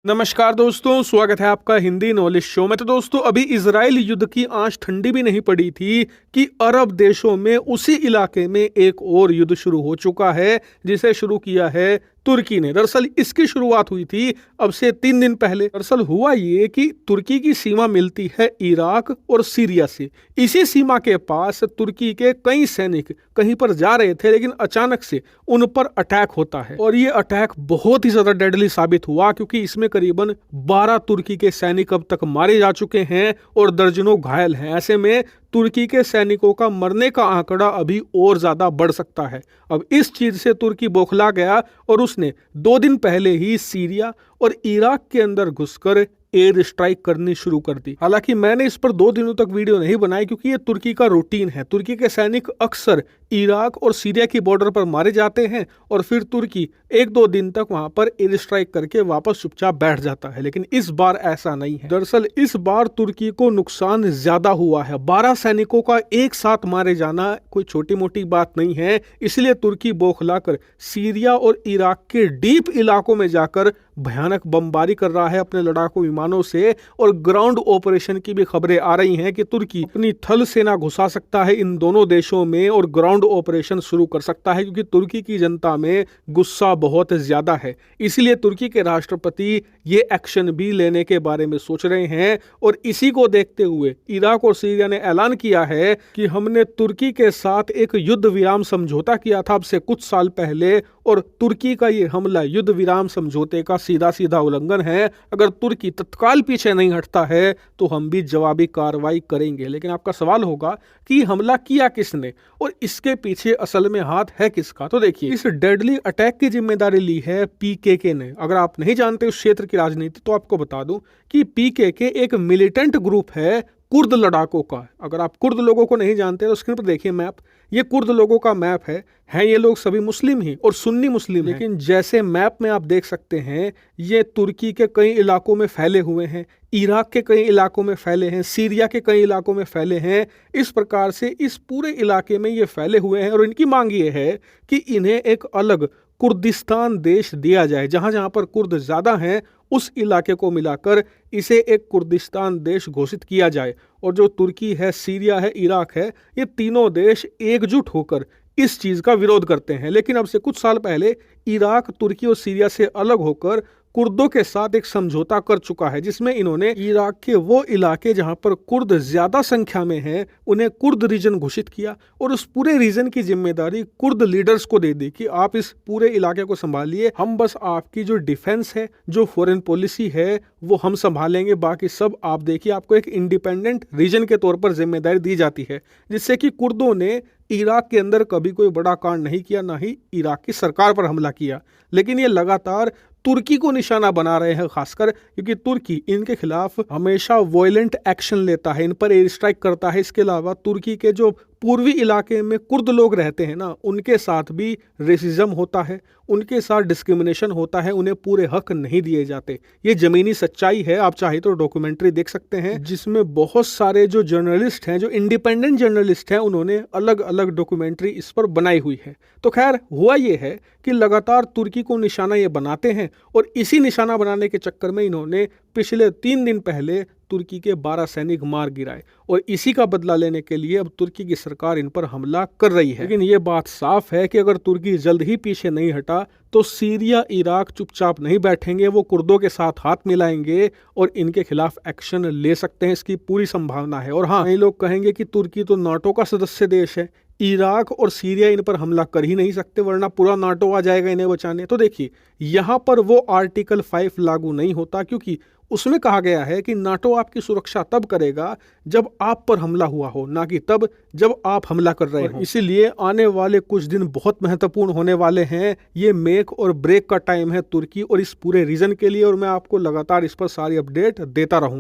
नमस्कार दोस्तों, स्वागत है आपका हिंदी नॉलेज शो में। तो दोस्तों, अभी इजराइल युद्ध की आंच ठंडी भी नहीं पड़ी थी कि अरब देशों में उसी इलाके में एक और युद्ध शुरू हो चुका है, जिसे शुरू किया है तुर्की ने। दरअसल इसकी शुरुआत हुई थी अब से 3 दिन पहले। दरअसल हुआ ये कि तुर्की की सीमा मिलती है इराक और सीरिया से। इसी सीमा के पास तुर्की के कई सैनिक कहीं पर जा रहे थे, लेकिन अचानक से उन पर अटैक होता है और ये अटैक बहुत ही ज्यादा डेडली साबित हुआ, क्योंकि इसमें करीबन 12 तुर्की के सैनिक अब तक मारे जा चुके हैं और दर्जनों घायल हैं। ऐसे में तुर्की के सैनिकों का मरने का आंकड़ा अभी और ज्यादा बढ़ सकता है। अब इस चीज से तुर्की बौखला गया और उसने 2 दिन पहले ही सीरिया और इराक के अंदर घुसकर एयर स्ट्राइक करनी शुरू कर दी। हालांकि मैंने इस पर 2 दिनों तक वीडियो नहीं बनाई, क्योंकि ये तुर्की का रूटीन है। तुर्की के सैनिक अक्सर इराक और सीरिया की बॉर्डर पर मारे जाते हैं और फिर तुर्की 1-2 दिन तक वहां पर एयर स्ट्राइक करके वापस चुपचाप बैठ जाता है, लेकिन इस बार ऐसा नहीं है। दरअसल इस बार तुर्की को नुकसान ज्यादा हुआ है। 12 सैनिकों का एक साथ मारे जाना कोई छोटी मोटी बात नहीं है। इसलिए तुर्की बौखलाकर सीरिया और इराक के डीप इलाकों में जाकर भयानक बमबारी कर रहा है अपने लड़ाकू विमानों से। और ग्राउंड ऑपरेशन की भी खबरें आ रही हैं कि तुर्की अपनी थल सेना घुसा सकता है इन दोनों देशों में और ग्राउंड ऑपरेशन शुरू कर सकता है, क्योंकि तुर्की की जनता में गुस्सा बहुत ज्यादा है। इसलिए तुर्की के राष्ट्रपति ये एक्शन भी लेने के बारे में सोच रहे हैं। और इसी को देखते हुए इराक और सीरिया ने ऐलान किया है कि हमने तुर्की के साथ एक युद्ध विराम समझौता किया था अब से कुछ साल पहले, और तुर्की का ये हमला युद्ध विराम समझौते का सीधा सीधा उल्लंघन है। अगर तुर्की तत्काल पीछे नहीं हटता है तो हम भी जवाबी कार्रवाई करेंगे। लेकिन आपका सवाल होगा कि हमला किया किसने और इसके पीछे असल में हाथ है किसका? तो देखिए, इस डेडली अटैक की जिम्मेदारी ली है पीकेके ने। अगर आप नहीं जानते उस क्षेत्र की राजनीति, तो आपको बता दूं कि पीकेके एक मिलिटेंट ग्रुप है कुर्द लड़ाकों का। अगर आप कुर्द लोगों को नहीं जानते तो स्क्रीन पर देखिए मैप। ये कुर्द लोगों का मैप है ये लोग सभी मुस्लिम ही और सुन्नी मुस्लिम हैं। लेकिन जैसे मैप में आप देख सकते हैं, ये तुर्की के कई इलाकों में फैले हुए हैं, इराक के कई इलाकों में फैले हैं, सीरिया के कई इलाकों में फैले हैं। इस प्रकार से इस पूरे इलाके में ये फैले हुए हैं और इनकी मांग ये है कि इन्हें एक अलग कुर्दिस्तान देश दिया जाए। जहां जहां पर कुर्द ज्यादा हैं उस इलाके को मिलाकर इसे एक कुर्दिस्तान देश घोषित किया जाए। और जो तुर्की है, सीरिया है, इराक है, ये तीनों देश एकजुट होकर इस चीज का विरोध करते हैं। लेकिन अब से कुछ साल पहले इराक तुर्की और सीरिया से अलग होकर कुर्दों के साथ एक समझौता कर चुका है, जिसमें इन्होंने इराक के वो इलाके जहां पर कुर्द ज्यादा संख्या में हैं उन्हें कुर्द रीजन घोषित किया और उस पूरे रीजन की जिम्मेदारी कुर्द लीडर्स को दे दी कि आप इस पूरे इलाके को संभालिए, हम बस आपकी जो डिफेंस है, जो फॉरेन पॉलिसी है, वो हम संभालेंगे, बाकी सब आप देखिए। आपको एक इंडिपेंडेंट रीजन के तौर पर जिम्मेदारी दी जाती है, जिससे कि कुर्दों ने इराक के अंदर कभी कोई बड़ा कांड नहीं किया, ना ही इराक की सरकार पर हमला किया। लेकिन ये लगातार तुर्की को निशाना बना रहे हैं, खासकर क्योंकि तुर्की इनके खिलाफ हमेशा वॉयलेंट एक्शन लेता है, इन पर एयर स्ट्राइक करता है। इसके अलावा तुर्की के जो पूर्वी इलाके में कुर्द लोग रहते हैं ना, उनके साथ भी रेसिज्म होता है, उनके साथ डिस्क्रिमिनेशन होता है, उन्हें पूरे हक नहीं दिए जाते। ये जमीनी सच्चाई है। आप चाहे तो डॉक्यूमेंट्री देख सकते हैं, जिसमें बहुत सारे जो जर्नलिस्ट हैं, जो इंडिपेंडेंट जर्नलिस्ट हैं, उन्होंने अलग अलग डॉक्यूमेंट्री इस पर बनाई हुई है। तो खैर, हुआ ये है कि लगातार तुर्की को निशाना ये बनाते हैं और इसी निशाना बनाने के चक्कर में इन्होंने पिछले 3 दिन पहले तुर्की के 12 सैनिक मार गिराए और इसी का बदला लेने के लिए अब तुर्की की सरकार इन पर हमला कर रही है। लेकिन ये बात साफ है कि अगर तुर्की जल्द ही पीछे नहीं हटा तो सीरिया, इराक चुपचाप नहीं बैठेंगे, वो कुर्दों के साथ हाथ मिलाएंगे और इनके खिलाफ एक्शन ले सकते हैं। इसकी पूरी संभावना है। और हाँ, कई लोग कहेंगे कि तुर्की तो नाटो का सदस्य देश है, इराक और सीरिया इन पर हमला कर ही नहीं सकते, वरना पूरा नाटो आ जाएगा इन्हें बचाने। तो देखिए, यहाँ पर वो आर्टिकल 5 लागू नहीं होता, क्योंकि उसमें कहा गया है कि नाटो आपकी सुरक्षा तब करेगा जब आप पर हमला हुआ हो, ना कि तब जब आप हमला कर रहे हो। इसीलिए आने वाले कुछ दिन बहुत महत्वपूर्ण होने वाले हैं। ये मेक और ब्रेक का टाइम है तुर्की और इस पूरे रीजन के लिए, और मैं आपको लगातार इस पर सारी अपडेट देता रहूंगा।